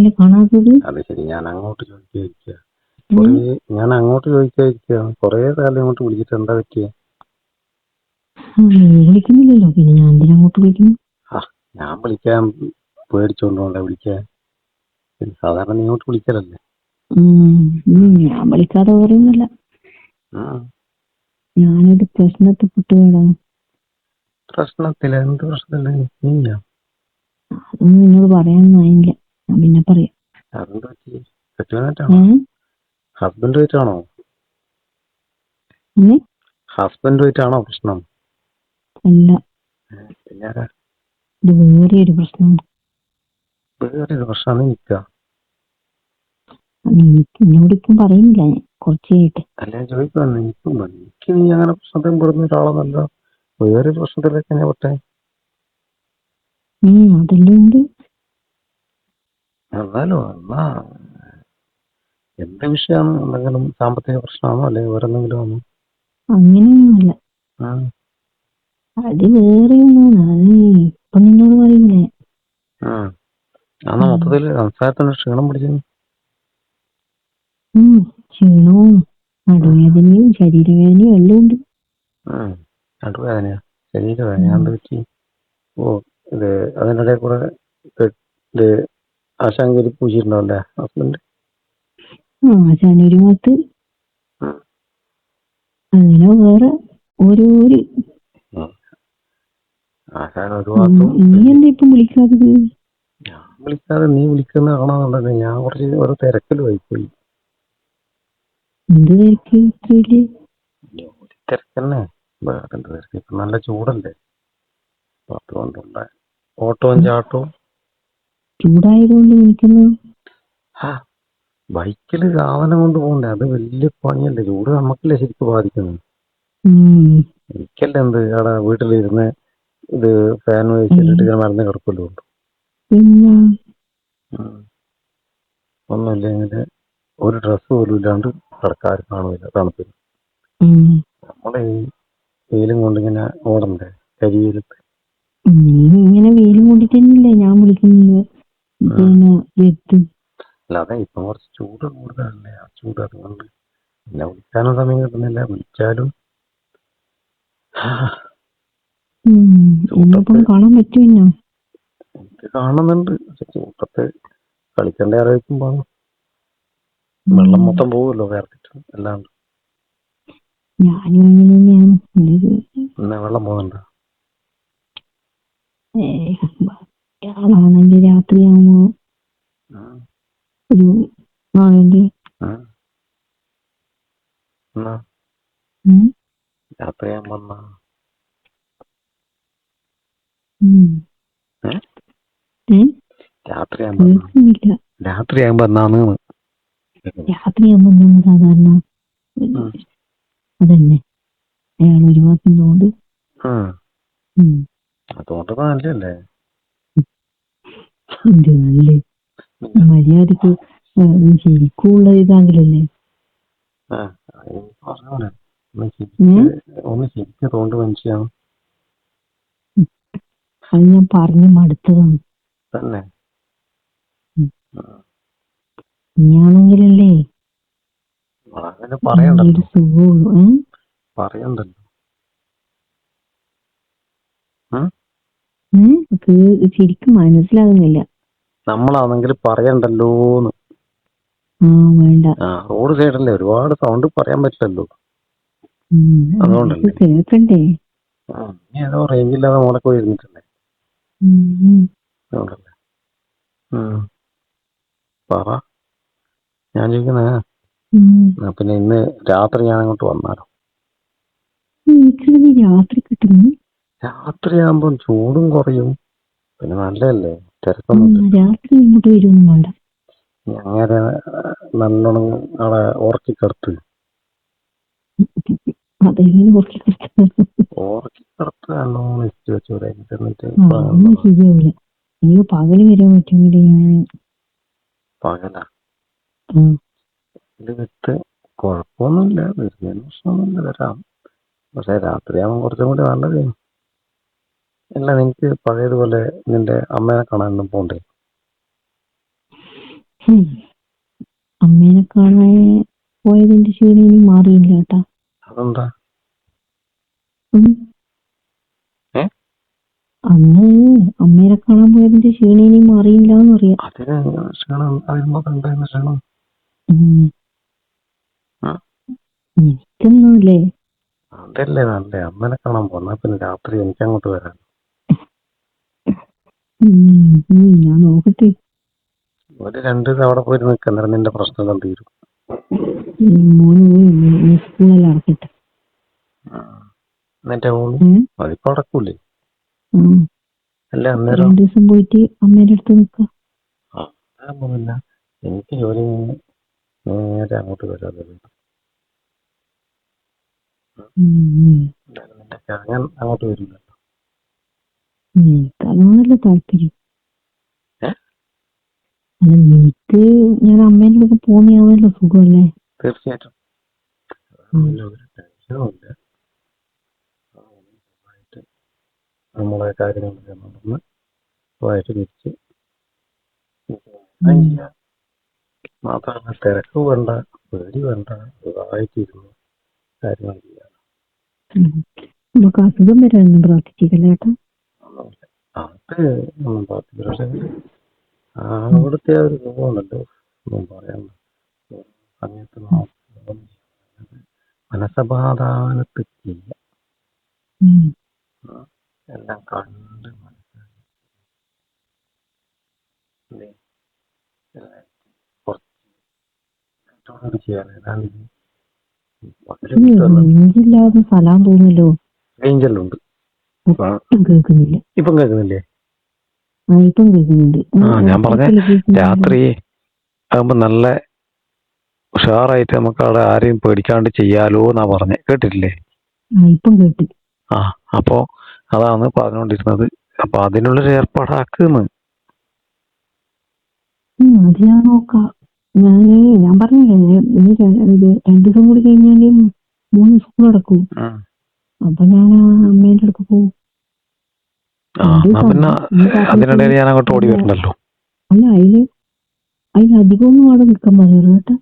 ആളല്ലേ കാണാത്തത്? അത് ശരി, ഞാൻ അങ്ങോട്ട് ചോദിക്കാതിരിക്കുക. ഉം? ഞാൻ അങ്ങോട്ട് ചോദിക്കാതിരിക്കുകയാണ്. കൊറേ കാലം അങ്ങോട്ട് വിളിച്ചിട്ട് എന്താ പറ്റിയേ? നീ വിളിക്കുന്നില്ലല്ലോ, പിന്നെ ഞാൻ എന്തിനാ അങ്ങോട്ട് വിളിക്കുന്നു? ഞാൻ വിളിക്കാൻ പേടിച്ചോണ്ടോണ്ടാ വിളിക്കാൻ. സാധാരണ നീ ഇങ്ങോട്ട് വിളിക്കലല്ലേ. ഞാൻ വിളിക്കാതെ പറയുന്നില്ല. ഞാനൊരു പ്രശ്നത്തിൽ പെട്ടുപോയടാ. പ്രശ്നത്തില്? എന്ത് പ്രശ്നത്തില്? നീയാ? അതൊന്നും എന്നോട് പറയാനൊന്നും ആയില്ല, ഞാൻ പിന്നെ പറയാം. അതെന്താ പറ്റി? കെട്ടുവാനായിട്ടാണോ? ഹസ്ബൻഡുമായിട്ടാണോ? ഹസ്ബൻഡുമായിട്ടാണോ പ്രശ്നം? അല്ല, പിന്നെ ഇത് വേറെ ഒരു പ്രശ്നമാണ്. വേറൊരു പ്രശ്നമാണ് നിൽക്കുക. എന്നോടിപ്പം പറയുന്നില്ല ഞാൻ കുറച്ചായിട്ട്. അല്ല, ഞാൻ ചോദിക്കുവാന്ന്, എനിക്ക് നീ അങ്ങനെ പ്രശ്നത്തിൽ പെടുന്ന ഒരാളെന്നല്ല. വേറെ പ്രശ്നത്തിലേക്ക് തന്നെ പെട്ടെ. അതെല്ലാം ഉണ്ട്. എന്നാലും എന്ത് വിഷയമാണ്? എന്തെങ്കിലും സാമ്പത്തിക പ്രശ്നമാണോ അല്ലെങ്കിൽ വേറെ എന്തെങ്കിലും ആണോ? അങ്ങനെയൊന്നുമല്ല, അത് വേറെ ഒന്നാണ്. അത് ഇപ്പൊ നിന്നോട് പറയുന്നേ. മൊത്തത്തില് സംസാരത്തിന് ക്ഷീണം പിടിച്ചു. ക്ഷീണവും നടുവേദനയും ശരീരവേദനയും എല്ലാം ഉണ്ട്. നടുവേദനയാ? ശരീരവേദന എന്ത് പറ്റി? ഇത് അതിനിടെ കൂടെ ഇത് ആശാങ്കേരി പൂച്ചിട്ടുണ്ടാവല്ലേ ഹസ്ബൻഡ്? ആശാൻ ഒരു ഭാഗത്ത്, അങ്ങനെ വേറെ ഓരോരു. ആശാൻ ഒരു ഭാഗത്തും. നീ എന്താ ഇപ്പം വിളിക്കാത്തത്? ഞാൻ വിളിക്കാതെ നീ വിളിക്കുന്ന കാണാന്നുള്ളത്. ഞാൻ കുറച്ച് ഓരോ തിരക്കിൽ പോയിപ്പോയി. എന്ത് തിരക്ക്? ഇത്രയില്ലേ തിരക്കന്നെ, വേറെ എന്ത് തിരക്ക്? ഇപ്പൊ നല്ല ചൂടല്ലേ, അതുകൊണ്ടുള്ള ഓട്ടവും ചാട്ടവും. ചൂടായതുകൊണ്ട് എനിക്കൊന്ന് ബൈക്കില് സാധനം കൊണ്ട് പോകണ്ടേ, അത് വലിയ പണിയല്ലേ. ചൂട് നമുക്കല്ലേ ശരിക്കും ബാധിക്കുന്നത്. എനിക്കല്ലേ എന്ത് അവിടെ വീട്ടിലിരുന്ന് ഇത് ഫാൻ വെച്ചിട്ട് ഇങ്ങനെ മരുന്ന് കിടക്കല്ലോ. ഒന്നുമില്ല, ഇങ്ങനെ ഒരു ഡ്രസ്സ് പോലും ഇല്ലാണ്ട് കിടക്കാർ കാണുന്നില്ല തണുപ്പിന്. നമ്മളെ ഈ വെയിലും കൊണ്ടിങ്ങനെ ഓടണ്ടേ കരിയിലത്ത്. ഇങ്ങനെ വെയിലും കൊണ്ട് തന്നെയല്ലേ ഞാൻ വിളിക്കുന്നത്. അല്ലാതെ ഇപ്പൊ കുറച്ച് ചൂട് കൂടുതലല്ലേ, ആ ചൂട് അതുകൊണ്ട് എന്നെ വിളിക്കാനും സമയം കിട്ടുന്നില്ല. വിളിച്ചാലും കാണാൻ പറ്റുമോ? എനിക്ക് കാണുന്നുണ്ട്. ചൂട്ടത്ത് കളിക്കണ്ടേ ആലോചിക്കുമ്പോ വെള്ളം മൊത്തം പോവുമല്ലോ വേർത്തിട്ട്. അല്ലാണ്ട് ഞാനും അങ്ങനെ തന്നെയാണ്. പിന്നെ വെള്ളം പോകുന്നുണ്ടോ? ആണെങ്കിൽ രാത്രിയാകുമ്പോ ഒരു രാത്രിയാകുമ്പോ രാത്രിയാകുമ്പോ എന്നാണ്? രാത്രിയാകുമ്പോ സാധാരണ അതന്നെ അയാൾ ഒരു ഭാഗത്തുള്ളതുകൊണ്ട്. അതുകൊണ്ട് നല്ലല്ലേ. നല്ലേ മര്യാദക്ക് ശരിക്കുള്ള ഇതാങ്കിലല്ലേ. ഒന്ന് ശരിക്കും തോണ്ട് മനുഷ്യാണ്. അത് ഞാൻ പറഞ്ഞു മടുത്തതാണ് തന്നെ. നീയാണെങ്കിലല്ലേ പറയണ്ടല്ലോ. സുഖമുള്ളൂ. പറയണ്ടല്ലോ. ശരിക്കും മനസ്സിലാകുന്നില്ല. നമ്മളാണെങ്കിൽ പറയണ്ടല്ലോന്ന്. വേണ്ട. റോഡ് സൈഡല്ലേ, ഒരുപാട് സൗണ്ട് പറയാൻ പറ്റില്ലല്ലോ. അതുകൊണ്ടല്ലേ. കേൾക്കണ്ടേ? നീ ഏതോ റേഞ്ചില്ലാതെ മോളൊക്കെ ഇരുന്നിട്ടല്ലേ. അതുകൊണ്ടല്ലേ. പറ. ഞാൻ ചോദിക്കുന്നേ, പിന്നെ ഇന്ന് രാത്രി ഞാൻ അങ്ങോട്ട് വന്നാലോ? രാത്രി കിട്ടുന്നു. രാത്രിയാകുമ്പോ ചൂടും കുറയും, പിന്നെ നല്ലതല്ലേ, തിരക്കൊന്നും. രാത്രി ഇങ്ങോട്ട് വരുമൊന്നും വേണ്ട. അങ്ങനെ നല്ലോണം അവിടെ ഉറക്കിക്കിടത്ത്. ഉറക്കിക്കിടത്ത് നല്ലോണം ഇഷ്ട വെച്ചൂടെ? ശരിയാവില്ല. എനിക്ക് പകല് വരാൻ പറ്റുമെങ്കിൽ ഞാൻ പകലാ ഇത് വിത്ത് കുഴപ്പമൊന്നുമില്ല, വരുന്നതിന് പ്രശ്നമൊന്നുമില്ല, വരാം. പക്ഷെ രാത്രിയാകുമ്പോൾ കുറച്ചും കൂടി നല്ലതേ. അല്ല, നിനക്ക് പഴയതുപോലെ നിന്റെ അമ്മേനെ കാണാനൊന്നും പോണ്ടേ? ഉം. അമ്മേനെ കാണാൻ പോയതിന്റെ ക്ഷീണം ഇനി മാറിയില്ല കേട്ടാ. അതെന്താ? ഉം. ഏ അന്ന് അമ്മേനെ കാണാൻ പോയതിന്റെ ക്ഷീണം ഇനി മാറിയില്ല എന്നറിയാം. അതിന് ക്ഷീണം അതിന് എന്തായിരുന്നു ക്ഷീണം? ആ? എനിക്കൊന്നുമില്ലേ. അതല്ലേ നല്ലേ അമ്മനെ കാണാൻ പോന്നാ പിന്നെ രാത്രി എനിക്ക് അങ്ങോട്ട് വരാൻ. ഞാൻ നോക്കട്ടെ. ഒരു 2 ദിവസം അവിടെ പോയിട്ട് നിൽക്കുക, അന്നേരം നിന്റെ പ്രശ്നം തീരും. മോന് സ്കൂളിൽ അടക്കട്ടെ. എന്നിട്ട് അതിപ്പോ അടക്കൂലേ? അല്ല അന്നേരം 2 ദിവസം പോയിട്ട് അമ്മേന്റെ അടുത്ത് നിൽക്കാം. പിന്നെ എനിക്ക് ജോലി നേരെ അങ്ങോട്ട് വരാതെ നിന്റെ ഞാൻ അങ്ങോട്ട് വരില്ല. എനിക്കതാണല്ലോ താല്പര്യം. അല്ല എനിക്ക് ഞാൻ അമ്മേന്റെ അടുത്ത് പോകുന്നതാണല്ലോ സുഖമല്ലേ? തീർച്ചയായിട്ടും നമ്മളെ കാര്യങ്ങളൊക്കെ നടന്ന് വായിട്ട് തിരിച്ച് മാത്രമല്ല തിരക്ക് വേണ്ട, പേടി വേണ്ട, സുഖമായിട്ടിരുന്നു കാര്യങ്ങൾ ചെയ്യാം. നമുക്ക് അസുഖം വരാനൊന്നും പ്രാർത്ഥിച്ചില്ല ചേട്ടാ. അത് ഒന്നും പ്രാർത്ഥിക്കില്ല. പക്ഷെ അവിടുത്തെ ഒരു സുഖമുണ്ടല്ലോ, ഒന്നും പറയാൻ സമയത്ത് മനസ്സമാധാനത്ത് ചെയ്യാം. എല്ലാം കണ്ട് കുറച്ച് ചെയ്യാൻ ില്ലാതെ സ്ഥലം തോന്നല്ലോ. റേഞ്ചെല്ലാം കേൾക്കുന്നില്ല. ഇപ്പം കേൾക്കുന്നില്ലേ? ഇപ്പം കേൾക്കുന്നുണ്ട്. ഞാൻ പറഞ്ഞ രാത്രി ആകുമ്പോ നല്ല ഉഷാറായിട്ട് നമുക്ക് അവിടെ ആരെയും പേടിക്കാണ്ട് ചെയ്യാലോ എന്നാ പറഞ്ഞേ, കേട്ടിട്ടില്ലേ? ഇപ്പം കേട്ട്. അപ്പോ അതാണ് പറഞ്ഞുകൊണ്ടിരുന്നത്. അപ്പൊ അതിനുള്ളൊരു ഏർപ്പാടാക്കുന്നു. അത് ഞാൻ നോക്കാം. ഞാൻ പറഞ്ഞില്ലേ, എനിക്ക് 2 ദിവസം കൂടി കഴിഞ്ഞാല് 3 സ്കൂൾ അടക്കും. അപ്പൊ ഞാൻ അമ്മേന്റെ അടുത്ത് പോകും. പിന്നെ അതിനിടയിൽ ഞാൻ അങ്ങോട്ട് ഓടി വരണല്ലോ. അല്ല അതിലധികമൊന്നും അവിടെ നിൽക്കാൻ പറയുള്ളൂ കേട്ടാ.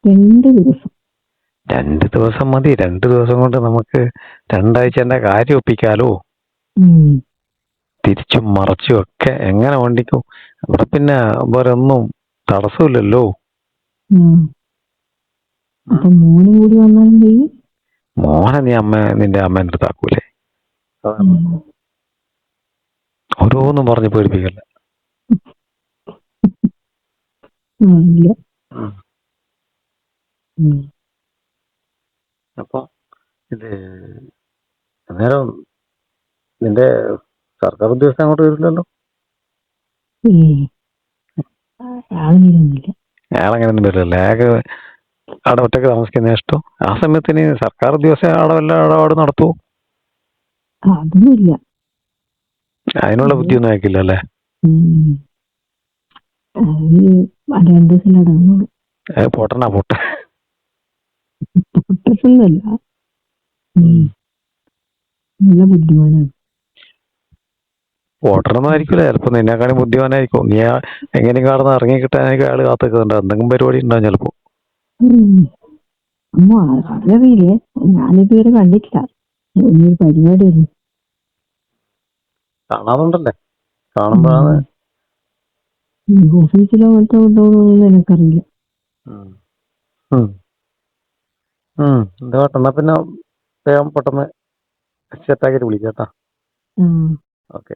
2 ദിവസം. 2 ദിവസം മതി. 2 ദിവസം കൊണ്ട് നമുക്ക് 2 ആഴ്ചന്റെ കാര്യം ഒപ്പിക്കാലോ. തിരിച്ചും മറച്ചും ഒക്കെ എങ്ങനെ വണ്ടിക്കും. അവിടെ പിന്നെ വേറെ ഒന്നും തടസ്സമില്ലല്ലോ. അപ്പൊ മോനും കൂടി വന്നാലും ചെയ്യും. മോനെ നിന്റെ അമ്മേന്റെ അടുത്ത് ആക്കൂലേ? ഓരോന്നും പറഞ്ഞ് പേടിപ്പിക്കല്ല. അപ്പൊ ഇത് അന്നേരം നിന്റെ സർക്കാർ ഉദ്യോഗസ്ഥൻ അങ്ങോട്ട് വരില്ലല്ലോ? അയാളങ്ങനെയൊന്നും വരില്ല. അയാൾക്ക് അവിടെ ഒറ്റക്ക് താമസിക്കുന്ന ഇഷ്ടം. ആ സമയത്തിന് സർക്കാർ ഉദ്യോഗസ്ഥൻ അവിടെ വല്ല ഇടപാട് നടത്തുവോ? അതൊന്നുമില്ല. അതിനുള്ള ബുദ്ധിയൊന്നും അയക്കില്ല അല്ലേ? 2 ദിവസം പോട്ടനാ പോട്ടെ. നല്ല ബുദ്ധിമാനാണ്. വോട്ടറൊന്നും ആയിരിക്കില്ല, ചിലപ്പോ നിന്നെക്കാളും ബുദ്ധിമാനായിരിക്കും. നീ എങ്ങനെയും കാണുന്ന ഇറങ്ങി കിട്ടാനൊക്കെ അയാൾ കാത്തുക്കുന്നുണ്ട്. എന്തെങ്കിലും പരിപാടി ഉണ്ടാവും ചിലപ്പോ. അതറിയില്ലേ, ഞാനിതുവരെ കണ്ടിട്ടില്ല. ഒരു പരിപാടിയല്ലേ കാണാറുണ്ടല്ലേ? കാണുമ്പോഴാണ്. ഓഫീസിലോ മറ്റോ ഉണ്ടോന്നൊന്നും എനിക്കറിയില്ല. എന്താ എന്നാ പിന്നെ വേഗം പെട്ടെന്ന് സെറ്റാക്കിയിട്ട് വിളിക്കാം കേട്ടാ. ഓക്കെ.